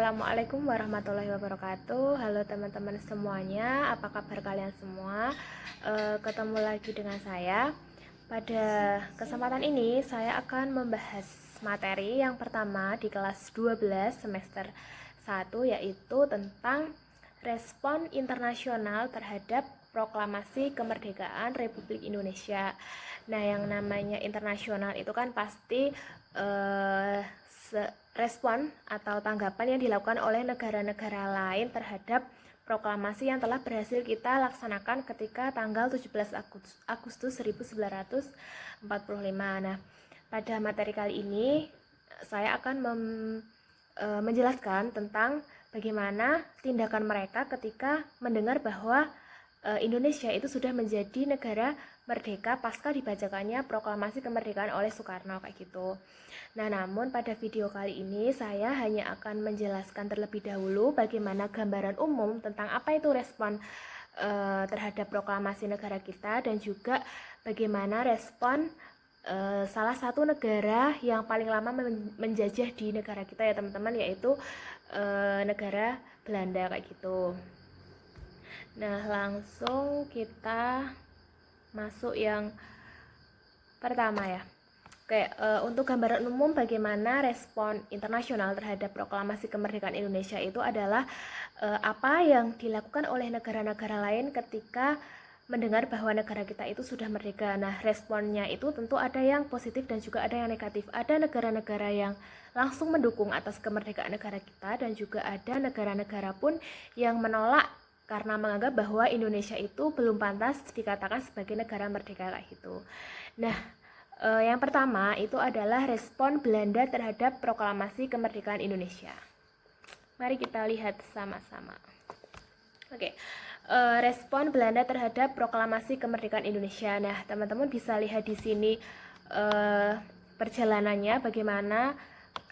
Assalamualaikum warahmatullahi wabarakatuh. Halo teman-teman semuanya, apa kabar kalian semua? Ketemu lagi dengan saya. Pada kesempatan ini saya akan membahas materi yang pertama di kelas 12 semester 1, yaitu tentang respon internasional terhadap proklamasi kemerdekaan Republik Indonesia. Nah, yang namanya internasional itu kan pasti respon atau tanggapan yang dilakukan oleh negara-negara lain terhadap proklamasi yang telah berhasil kita laksanakan ketika tanggal 17 Agustus 1945. Nah, pada materi kali ini saya akan menjelaskan tentang bagaimana tindakan mereka ketika mendengar bahwa Indonesia itu sudah menjadi negara merdeka pasca dibacakannya proklamasi kemerdekaan oleh Soekarno, kayak gitu. Nah, namun pada video kali ini saya hanya akan menjelaskan terlebih dahulu bagaimana gambaran umum tentang apa itu respon terhadap proklamasi negara kita, dan juga bagaimana respon salah satu negara yang paling lama menjajah di negara kita ya teman-teman, yaitu negara Belanda, kayak gitu. Nah, langsung kita masuk yang pertama ya. Oke, untuk gambaran umum bagaimana respon internasional terhadap proklamasi kemerdekaan Indonesia itu adalah apa yang dilakukan oleh negara-negara lain ketika mendengar bahwa negara kita itu sudah merdeka. Nah, responnya itu tentu ada yang positif dan juga ada yang negatif. Ada negara-negara yang langsung mendukung atas kemerdekaan negara kita, dan juga ada negara-negara pun yang menolak karena menganggap bahwa Indonesia itu belum pantas dikatakan sebagai negara merdeka, kayak gitu. Nah, yang pertama itu adalah respon Belanda terhadap proklamasi kemerdekaan Indonesia. Mari kita lihat sama-sama. Oke, respon Belanda terhadap proklamasi kemerdekaan Indonesia. Nah, teman-teman bisa lihat di sini perjalanannya bagaimana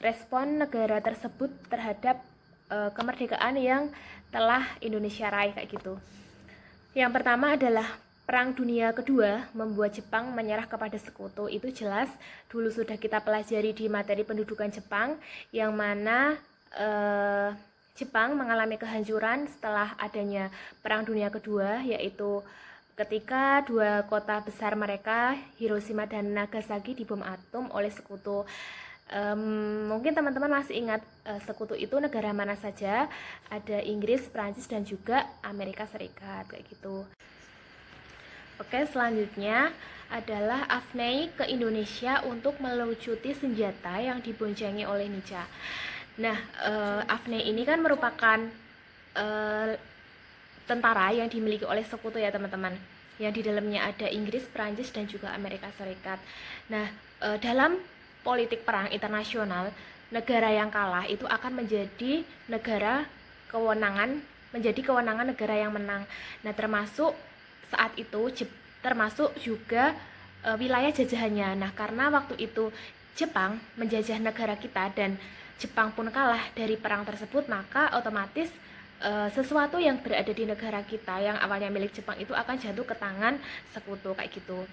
respon negara tersebut terhadap kemerdekaan yang telah Indonesia raih, kayak gitu. Yang pertama adalah Perang Dunia Kedua membuat Jepang menyerah kepada sekutu. Itu jelas dulu sudah kita pelajari di materi pendudukan Jepang, yang mana Jepang mengalami kehancuran setelah adanya Perang Dunia Kedua, yaitu ketika dua kota besar mereka, Hiroshima dan Nagasaki, dibom atom oleh sekutu. Mungkin teman-teman masih ingat sekutu itu negara mana saja? Ada Inggris, Prancis, dan juga Amerika Serikat, kayak gitu. Oke, selanjutnya adalah Afnei ke Indonesia untuk melucuti senjata yang diboncengi oleh Nica. Nah, Afnei ini kan merupakan tentara yang dimiliki oleh sekutu ya teman-teman, yang di dalamnya ada Inggris, Prancis, dan juga Amerika Serikat. Nah, dalam politik perang internasional, negara yang kalah itu akan menjadi kewenangan negara yang menang. Nah, termasuk saat itu termasuk juga wilayah jajahannya. Nah, karena waktu itu Jepang menjajah negara kita dan Jepang pun kalah dari perang tersebut, maka otomatis sesuatu yang berada di negara kita yang awalnya milik Jepang itu akan jatuh ke tangan sekutu, kayak gitu.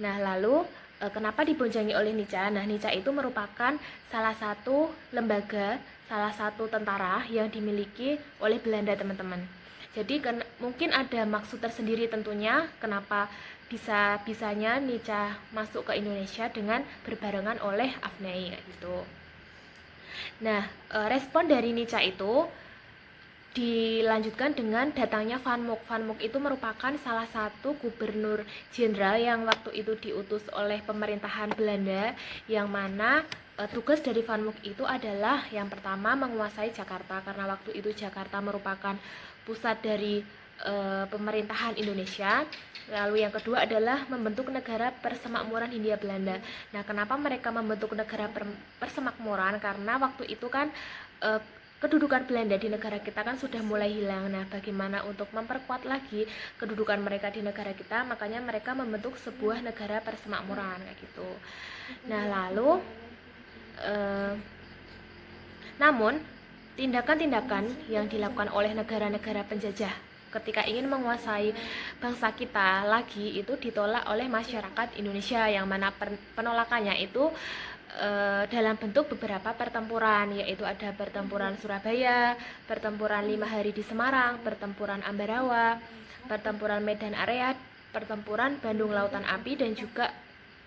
Nah, lalu kenapa diboncengi oleh Nica? Nah, Nica itu merupakan salah satu lembaga, salah satu tentara yang dimiliki oleh Belanda, teman-teman. Jadi mungkin ada maksud tersendiri tentunya kenapa bisanya Nica masuk ke Indonesia dengan berbarengan oleh Afnei, kayak gitu. Nah, respon dari Nica itu dilanjutkan dengan datangnya Van Mook. Van Mook itu merupakan salah satu gubernur jenderal yang waktu itu diutus oleh pemerintahan Belanda, yang mana tugas dari Van Mook itu adalah yang pertama menguasai Jakarta, karena waktu itu Jakarta merupakan pusat dari pemerintahan Indonesia. Lalu yang kedua adalah membentuk negara persemakmuran Hindia Belanda. Nah, kenapa mereka membentuk negara persemakmuran? Karena waktu itu kan kedudukan Belanda di negara kita kan sudah mulai hilang. Nah, bagaimana untuk memperkuat lagi kedudukan mereka di negara kita, makanya mereka membentuk sebuah negara persemakmuran, kayak gitu. Nah, lalu namun tindakan-tindakan yang dilakukan oleh negara-negara penjajah ketika ingin menguasai bangsa kita lagi itu ditolak oleh masyarakat Indonesia, yang mana penolakannya itu dalam bentuk beberapa pertempuran, yaitu ada pertempuran Surabaya, pertempuran 5 hari di Semarang, pertempuran Ambarawa, pertempuran Medan Area, pertempuran Bandung Lautan Api, dan juga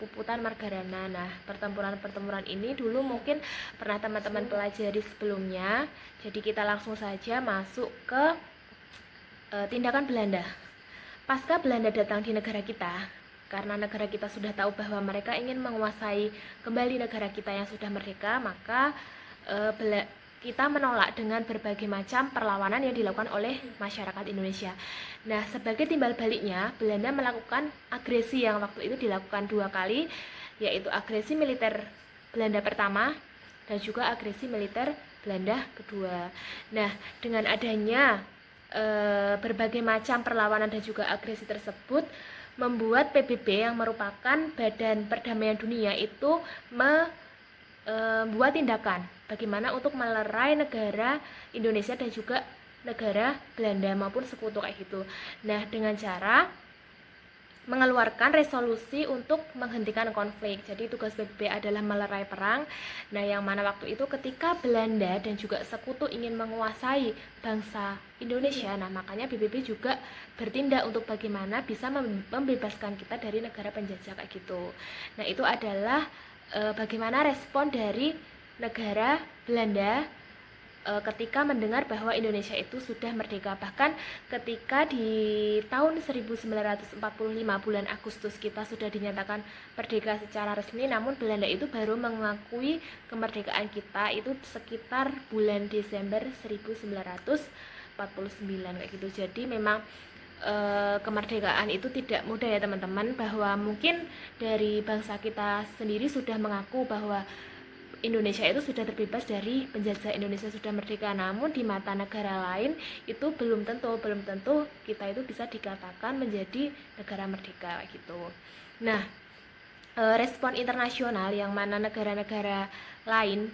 Puputan Margarana. Nah, pertempuran-pertempuran ini dulu mungkin pernah teman-teman pelajari sebelumnya. Jadi kita langsung saja masuk ke tindakan Belanda. Pasca Belanda datang di negara kita, karena negara kita sudah tahu bahwa mereka ingin menguasai kembali negara kita yang sudah merdeka, maka kita menolak dengan berbagai macam perlawanan yang dilakukan oleh masyarakat Indonesia. Nah, sebagai timbal baliknya, Belanda melakukan agresi yang waktu itu dilakukan 2 kali, yaitu agresi militer Belanda pertama dan juga agresi militer Belanda kedua. Nah, dengan adanya berbagai macam perlawanan dan juga agresi tersebut, membuat PBB yang merupakan Badan Perdamaian Dunia itu membuat tindakan bagaimana untuk melerai negara Indonesia dan juga negara Belanda maupun sekutu kayak gitu. Nah, dengan cara mengeluarkan resolusi untuk menghentikan konflik. Jadi tugas PBB adalah melerai perang. Nah, yang mana waktu itu ketika Belanda dan juga sekutu ingin menguasai bangsa Indonesia, nah makanya PBB juga bertindak untuk bagaimana bisa membebaskan kita dari negara penjajah kayak gitu. Nah, itu adalah bagaimana respon dari negara Belanda ketika mendengar bahwa Indonesia itu sudah merdeka. Bahkan ketika di tahun 1945 bulan Agustus kita sudah dinyatakan merdeka secara resmi, namun Belanda itu baru mengakui kemerdekaan kita itu sekitar bulan Desember 1949 kayak gitu. Jadi memang kemerdekaan itu tidak mudah ya teman-teman, bahwa mungkin dari bangsa kita sendiri sudah mengaku bahwa Indonesia itu sudah terbebas dari penjajah, Indonesia sudah merdeka, namun di mata negara lain itu belum tentu kita itu bisa dikatakan menjadi negara merdeka gitu. Nah, respon internasional yang mana negara-negara lain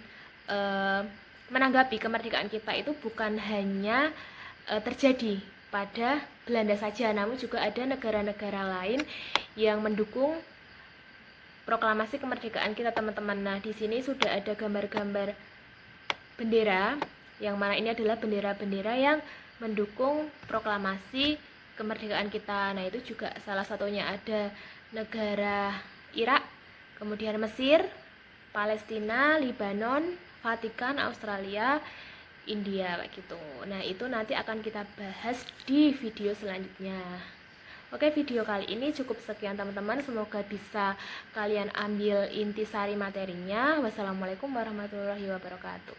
menanggapi kemerdekaan kita itu bukan hanya terjadi pada Belanda saja, namun juga ada negara-negara lain yang mendukung proklamasi kemerdekaan kita, teman-teman. Nah, di sini sudah ada gambar-gambar bendera, yang mana ini adalah bendera-bendera yang mendukung proklamasi kemerdekaan kita. Nah, itu juga salah satunya ada negara Irak, kemudian Mesir, Palestina, Lebanon, Vatikan, Australia, India kayak gitu. Nah, itu nanti akan kita bahas di video selanjutnya. Oke, video kali ini cukup sekian teman-teman. Semoga bisa kalian ambil intisari materinya. Wassalamualaikum warahmatullahi wabarakatuh.